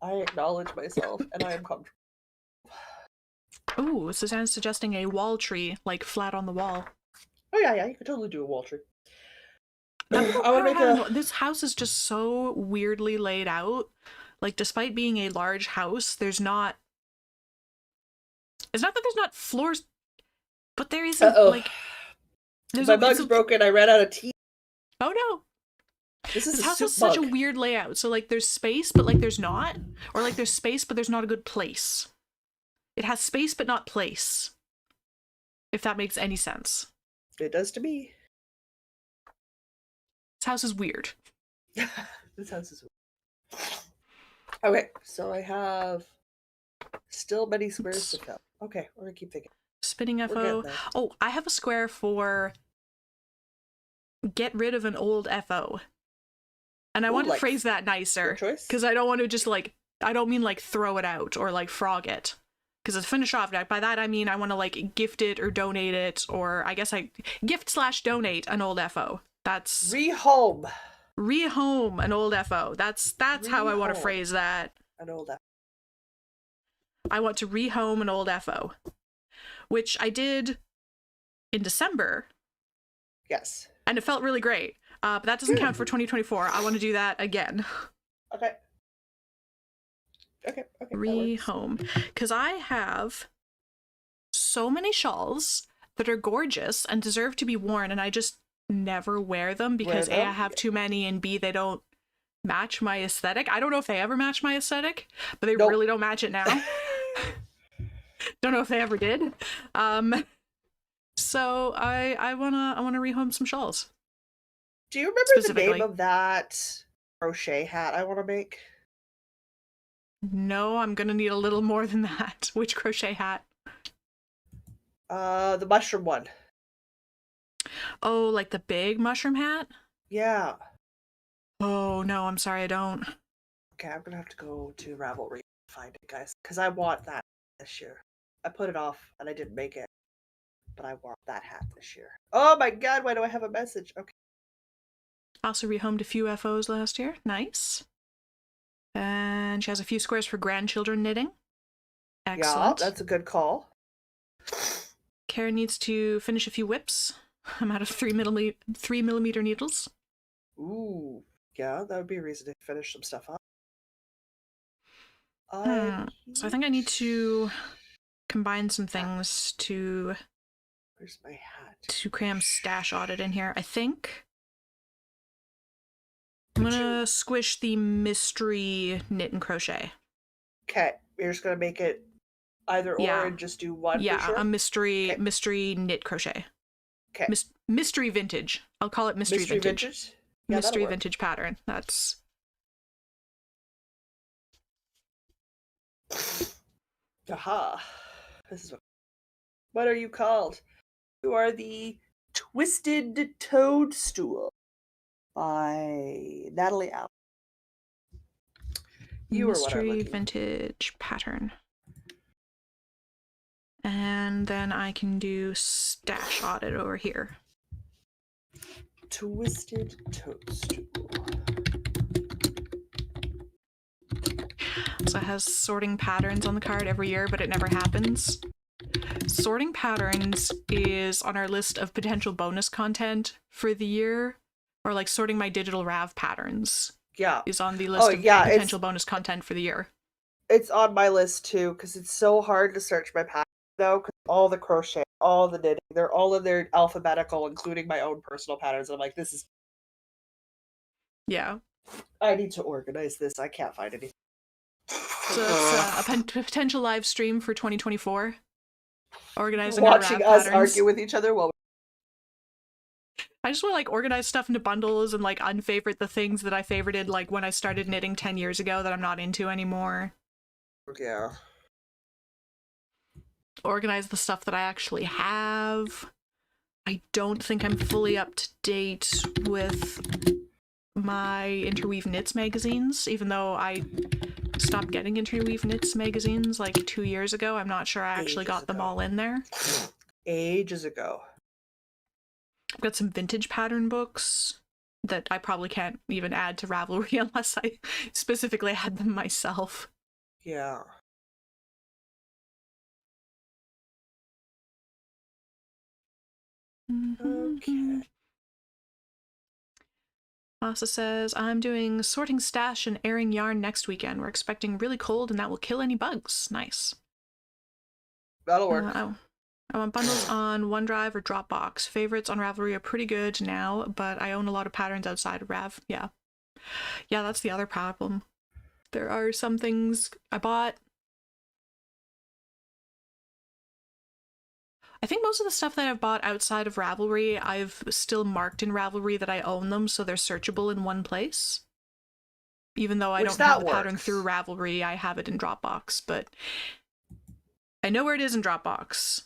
I acknowledge myself, and I am comfortable. Ooh, Suzanne's suggesting a wall tree, like flat on the wall. Oh yeah, you could totally do a wall tree. I want to make a. This house is just so weirdly laid out. Like, despite being a large house, there's not. It's not that there's not floors, but there isn't like. My mug's broken. I ran out of tea. Oh no! This house has such a weird layout. So like, there's space, but like, there's not, or like, there's space, but there's not a good place. It has space, but not place. If that makes any sense. It does to me. This house is weird. This house is weird. Okay, so I have still many squares to fill. Okay, we're gonna keep thinking. Spinning FO. Oh, I have a square for get rid of an old FO. And I want to phrase that nicer. Because I don't want to just like, I don't mean like throw it out or like frog it. Because it's finish off deck. By that I mean I want to like gift it or donate it, or I guess I gift/donate an old FO. That's rehome an old FO. That's how I want to phrase that. An old FO. I want to rehome an old FO, which I did in December. Yes. And it felt really great. But that doesn't count for 2024. I want to do that again. Okay. Rehome. Because I have so many shawls that are gorgeous and deserve to be worn, and I just never wear them because A, I have too many, and B, they don't match my aesthetic. I don't know if they ever match my aesthetic, but they really don't match it now. Don't know if they ever did. So I wanna rehome some shawls. Do you remember the name of that crochet hat I want to make? No, I'm gonna need a little more than that. Which crochet hat? The mushroom one. Oh, like the big mushroom hat? Yeah. Oh, no, I'm sorry, I don't. Okay, I'm gonna have to go to Ravelry and find it, guys. Because I want that this year. I put it off and I didn't make it. But I want that hat this year. Oh my god, why do I have a message? Okay. Also rehomed a few FOs last year. Nice. And she has a few squares for grandchildren knitting. Excellent. Yeah, that's a good call. Karen needs to finish a few whips. I'm out of 3mm needles. Ooh, yeah, that would be a reason to finish some stuff up. So I think I need to combine some things to. Where's my hat? To cram stash audit in here. I think I'm gonna squish the mystery knit and crochet. Okay, you're just gonna make it either or and just do one. Yeah, for sure? A mystery knit crochet. Okay. Mystery vintage. I'll call it mystery vintage. Yeah, mystery vintage pattern. That's. Aha! This is what are you called? You are the Twisted Toadstool by Natalie Allen. You mystery vintage pattern. And then I can do stash audit over here. Twisted Toadstool. So it has sorting patterns on the card every year, but it never happens. Sorting patterns is on our list of potential bonus content for the year, or like sorting my digital RAV patterns. Yeah, is on the list of potential bonus content for the year. It's on my list too because it's so hard to search my pattern though. Because all the crochet, all the knitting, they're all in their alphabetical, including my own personal patterns. I'm like, this is. Yeah. I need to organize this. I can't find anything. So it's a potential live stream for 2024. Organizing watching our us patterns. Argue with each other while I just want to like organize stuff into bundles and like unfavorite the things that I favorited like when I started knitting 10 years ago that I'm not into anymore. Yeah. Organize the stuff that I actually have. I don't think I'm fully up to date with my Interweave Knits magazines, even though I stopped getting Interweave Knits magazines like 2 years ago. I'm not sure I actually Ages got them ago. all in there. Ages ago. I've got some vintage pattern books that I probably can't even add to Ravelry unless I specifically had them myself. Yeah. Okay. Asa says, I'm doing sorting stash and airing yarn next weekend. We're expecting really cold and that will kill any bugs. Nice. That'll work. I want bundles on OneDrive or Dropbox. Favorites on Ravelry are pretty good now, but I own a lot of patterns outside of Rav. Yeah. Yeah, that's the other problem. There are some things I bought. I think most of the stuff that I've bought outside of Ravelry, I've still marked in Ravelry that I own them, so they're searchable in one place. Even though I don't have the pattern through Ravelry, I have it in Dropbox, but I know where it is in Dropbox.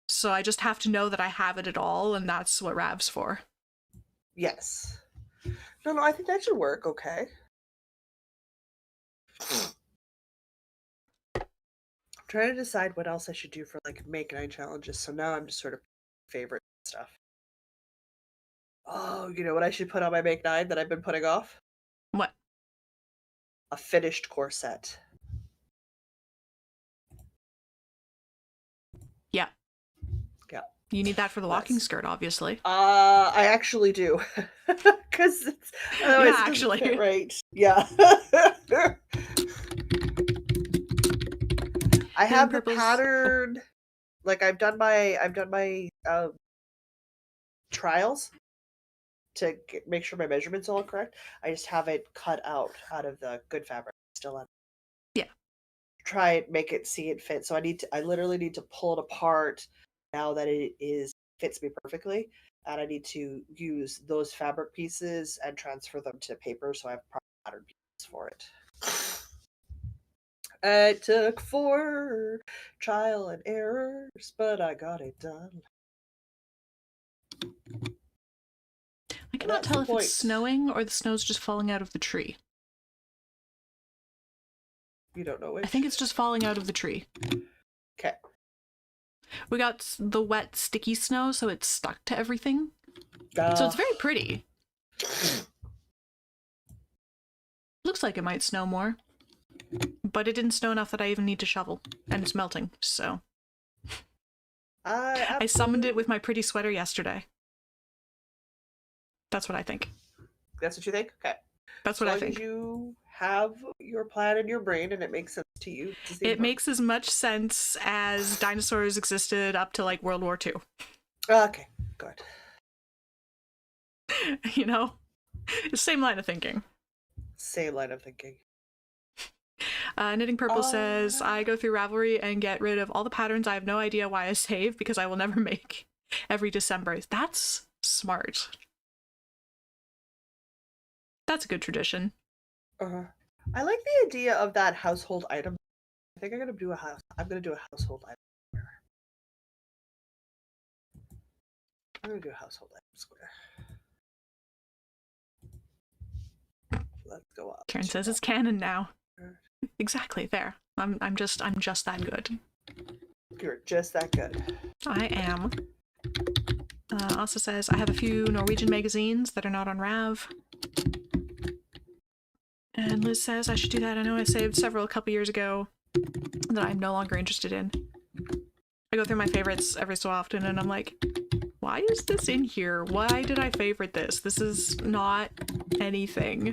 So I just have to know that I have it at all, and that's what Rav's for. Yes. No, I think that should work okay. I'm trying to decide what else I should do for like Make 9 challenges, so now I'm just sort of favorite stuff. Oh, you know what I should put on my Make 9 that I've been putting off? What? A finished corset. Yeah. Yeah. You need that for the walking skirt, obviously. I actually do. Because it's otherwise it doesn't fit right. Yeah. I have the pattern. Like I've done my trials to make sure my measurements are all correct. I just have it cut out of the good fabric still on. Yeah. Try it, make it, see it fit. So I literally need to pull it apart now that it fits me perfectly, and I need to use those fabric pieces and transfer them to paper so I have proper pattern pieces for it. It took 4 trial and errors, but I got it done. I cannot tell if it's snowing or the snow's just falling out of the tree. You don't know which? I think it's just falling out of the tree. Okay. We got the wet, sticky snow, so it's stuck to everything. So it's very pretty. Looks like it might snow more. But it didn't snow enough that I even need to shovel. And it's melting, so... I summoned it with my pretty sweater yesterday. That's what I think. That's what you think? Okay. That's what I think. As you have your plan in your brain and it makes sense to you. It makes as much sense as dinosaurs existed up to like World War II. Okay, good. You know? Same line of thinking. Same line of thinking. Knitting Purple says, I go through Ravelry and get rid of all the patterns I have no idea why I save because I will never make every December. That's smart. That's a good tradition. I like the idea of that household item. I think I'm gonna do a household item square. I'm gonna do a household item square. Let's go up. Karen says it's canon now. Exactly, there. I'm just that good. You're just that good. I am. Also says, I have a few Norwegian magazines that are not on Rav. And Liz says I should do that. I know I saved several a couple years ago that I'm no longer interested in. I go through my favorites every so often and I'm like, why is this in here? Why did I favorite this? This is not anything.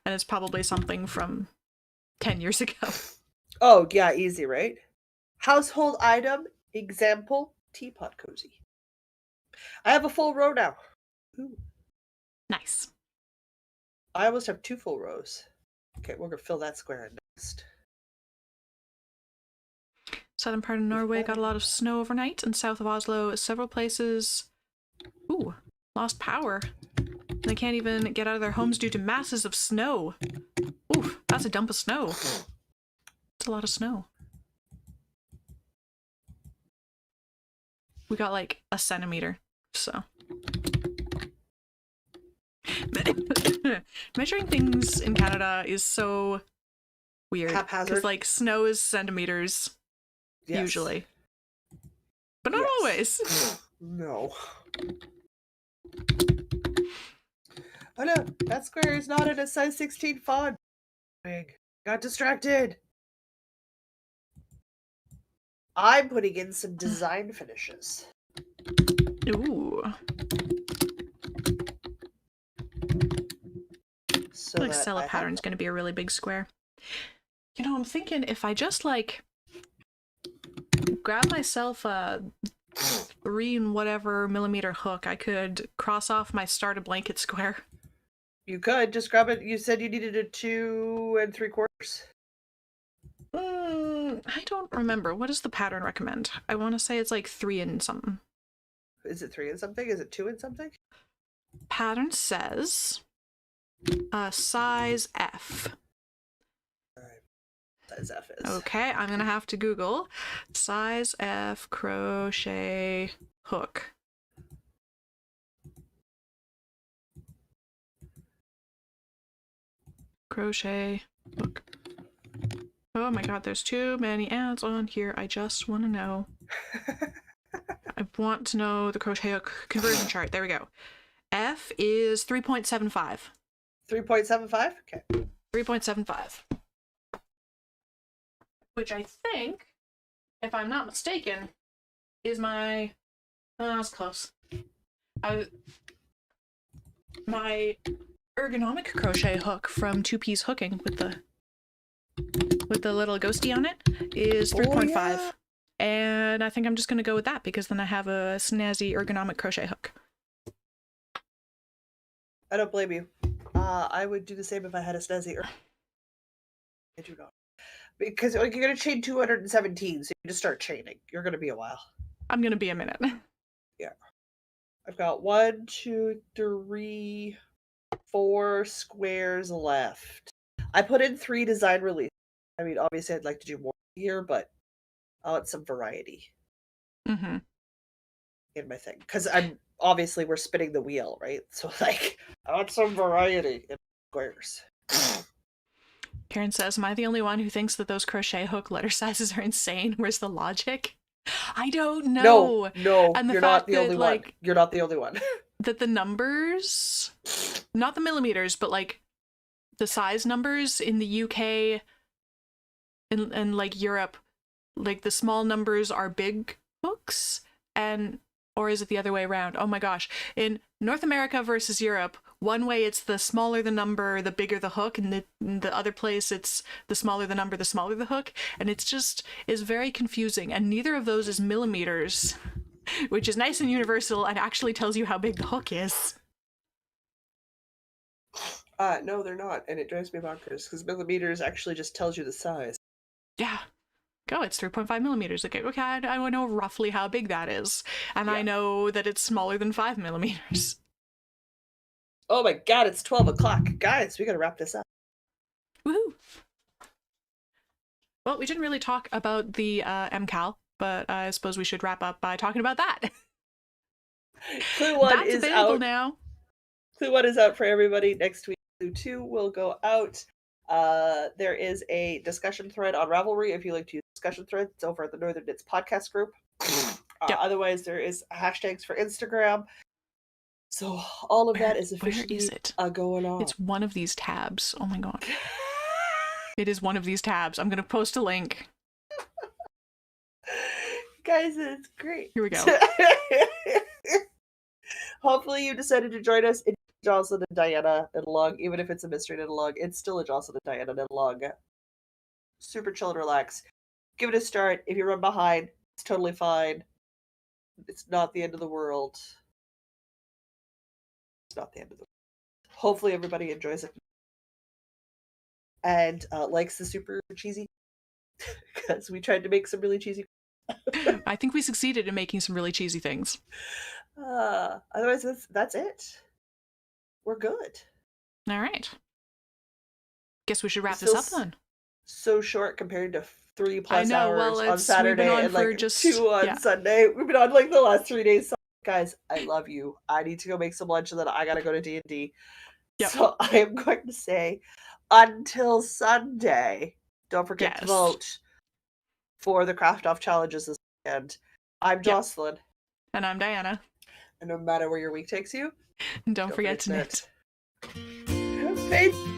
And it's probably something from 10 years ago. Oh, yeah, easy, right? Household item, example, teapot cozy. I have a full row now. Ooh. Nice. I almost have 2 full rows. Okay, we're going to fill that square in next. Southern part of Norway got a lot of snow overnight, and south of Oslo, several places lost power. They can't even get out of their homes due to masses of snow. Ooh, that's a dump of snow. It's a lot of snow. We got like a centimeter, so. Measuring things in Canada is so weird. Haphazard. Because, like, snow is centimeters, Yes. usually. But not always. No. Oh no, that square is not in a size 16 font. Got distracted. I'm putting in some design finishes. Ooh. So Like, that Stella pattern's going to be a really big square. You know, I'm thinking if I just, like, grab myself a 3 and whatever millimeter hook, I could cross off my start a blanket square. You could just grab it. You said you needed a 2 3/4. I don't remember. What does the pattern recommend? I want to say it's like 3 and something. Is it 3 and something? Is it 2 and something? Pattern says size F. Alright. Size F is. Okay, I'm gonna have to Google size F crochet hook. Crochet hook. Oh my god, there's too many ads on here. I just want to know. I want to know the crochet hook conversion chart. There we go. F is 3.75. 3.75? Okay. 3.75. Which I think, if I'm not mistaken, is my... Oh, that's close. My ergonomic crochet hook from Two Piece Hooking with the little ghosty on it is 3.5. yeah. And I think I'm just going to go with that because then I have a snazzy ergonomic crochet hook. I don't blame you. I would do the same if I had a snazzy. I do not. Because like, you're going to chain 217, so you just start chaining. You're going to be a while. I'm going to be a minute. Yeah. I've got 1, 2, 3, 4 squares left. I put in 3 design releases. I mean, obviously I'd like to do more here, but I want some variety Mm-hmm. in my thing. Because obviously we're spinning the wheel, right? So like, I want some variety in squares. Karen says, am I the only one who thinks that those crochet hook letter sizes are insane? Where's the logic? I don't know. No, And the you're fact not the that, only like, one. You're not the only one. that the numbers, not the millimeters, but like the size numbers in the UK and like Europe, like the small numbers are big hooks, and or is it the other way around? Oh my gosh. In North America versus Europe, one way it's the smaller the number, the bigger the hook, and the other place it's the smaller the number, the smaller the hook, and it's just is very confusing, and neither of those is millimeters, which is nice and universal and actually tells you how big the hook is. No, they're not, and it drives me bonkers because millimeters actually just tells you the size. Yeah. Go, it's 3.5 millimeters. Okay, I know roughly how big that is, and Yeah. I know that it's smaller than 5 millimeters. Oh my god, it's 12 o'clock. Guys, we gotta wrap this up. Woohoo! Well, we didn't really talk about the MCAL, but I suppose we should wrap up by talking about that. Clue 1 That's is available out now. Clue 1 is out for everybody. Next week, Clue 2 will go out. There is a discussion thread on Ravelry if you like to use discussion threads. It's over at the Northern Knits podcast group. Yep. Otherwise, there is hashtags for Instagram. So all of that is officially where is it? Going on. It's one of these tabs. Oh my god. It is one of these tabs. I'm going to post a link. Guys, it's great. Here we go. Hopefully you decided to join us in Jocelyn and Diana and Log, even if it's a mystery and Log. It's still a Jocelyn and Diana and Log. Super chill and relax. Give it a start. If you run behind, it's totally fine. It's not the end of the world. It's not the end of the world. Hopefully everybody enjoys it. And likes the super cheesy. Because we tried to make some really cheesy. I think we succeeded in making some really cheesy things. Otherwise, that's it. We're good. All right. Guess we should wrap this up then. So short compared to 3+ know, hours well, on Saturday on and like just, 2 on Sunday. We've been on like the last 3 days. So, guys, I love you. I need to go make some lunch and then I gotta go to D&D. Yep. So I am going to say until Sunday. Don't forget to Yes. vote for the Craft Off challenges this weekend. I'm Yep. Jocelyn. And I'm Diana. And no matter where your week takes you, Don't forget to knit. Peace.